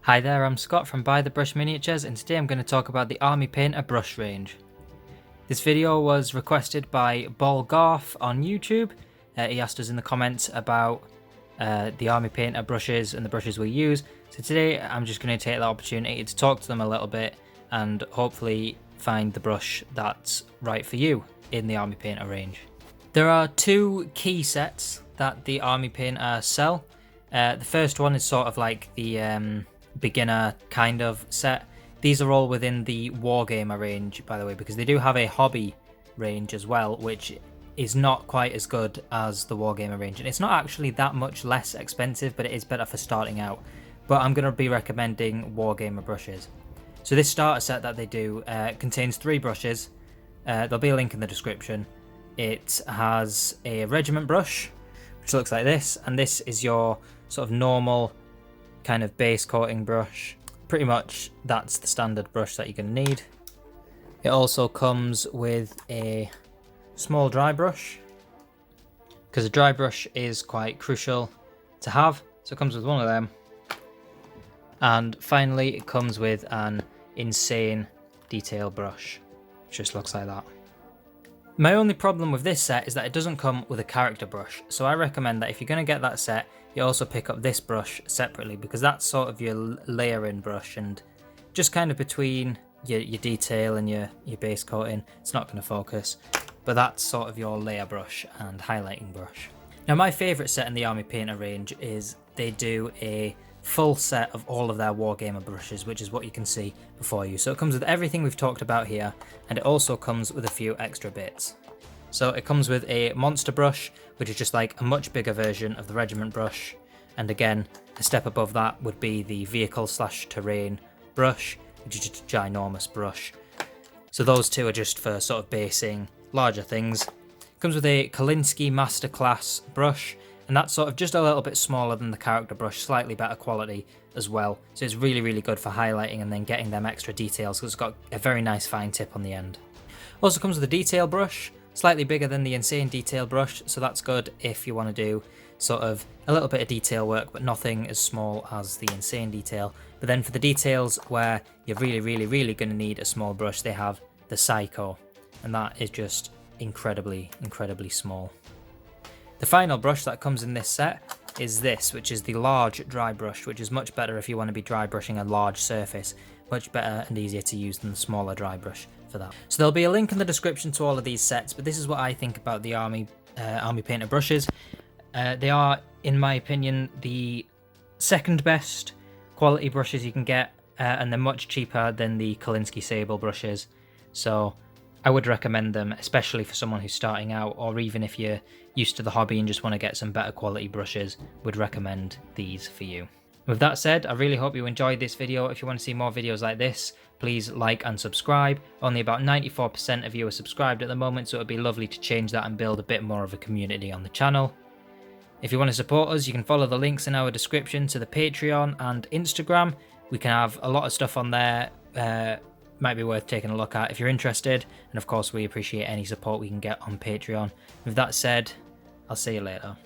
Hi there, I'm Scott from ByTheBrush Miniatures, and today I'm going to talk about the Army Painter brush range. This video was requested by Böl Garf on YouTube. He asked us in the comments about the Army Painter brushes and the brushes we use. So today I'm just going to take the opportunity to talk to them a little bit and hopefully find the brush that's right for you in the Army Painter range. There are two key sets that the Army Painter sell. The first one is sort of like the beginner kind of set. These are all within the Wargamer range, by the way, because they do have a hobby range as well, which is not quite as good as the Wargamer range, and it's not actually that much less expensive, but it is better for starting out. But I'm going to be recommending Wargamer brushes. So this starter set that they do contains 3 brushes. There'll be a link in the description. It has a Regiment Brush, which looks like this, and this is your sort of normal kind of base coating brush. Pretty much that's the standard brush that you're going to need. It also comes with a small dry brush, because a dry brush is quite crucial to have, so it comes with one of them. And finally it comes with an insane detail brush, which just looks like that. My only problem with this set is that it doesn't come with a character brush, so I recommend that if you're going to get that set, you also pick up this brush separately, because that's sort of your layering brush, and just kind of between your detail and your base coating, it's not going to focus, but that's sort of your layer brush and highlighting brush. Now my favourite set in the Army Painter range is they do a full set of all of their Wargamer brushes, which is what you can see before you. So it comes with everything we've talked about here, and it also comes with a few extra bits. So it comes with a monster brush, which is just like a much bigger version of the Regiment Brush, and again a step above that would be the vehicle/terrain brush, which is just a ginormous brush. So those two are just for sort of basing larger things. It comes with a Kolinsky Masterclass brush, and that's sort of just a little bit smaller than the character brush, slightly better quality as well. So it's really good for highlighting and then getting them extra details, because it's got a very nice fine tip on the end. Also comes with a detail brush, slightly bigger than the insane detail brush, so that's good if you want to do sort of a little bit of detail work, but nothing as small as the insane detail. But then for the details where you're really going to need a small brush, they have the Psycho, and that is just incredibly small. The final brush that comes in this set is this, which is the large dry brush, which is much better if you want to be dry brushing a large surface. Much better and easier to use than the smaller dry brush for that. So there'll be a link in the description to all of these sets, but this is what I think about the Army Painter brushes. They are, in my opinion, the second best quality brushes you can get, and they're much cheaper than the Kolinsky Sable brushes. So I would recommend them, especially for someone who's starting out, or even if you're used to the hobby and just want to get some better quality brushes, would recommend these for you. With that said, I really hope you enjoyed this video. If you want to see more videos like this, please like and subscribe. Only about 94% of you are subscribed at the moment, so it would be lovely to change that and build a bit more of a community on the channel. If you want to support us, you can follow the links in our description to the Patreon and Instagram. We can have a lot of stuff on there. Might be worth taking a look at if you're interested, and of course we appreciate any support we can get on Patreon. With that said, I'll see you later.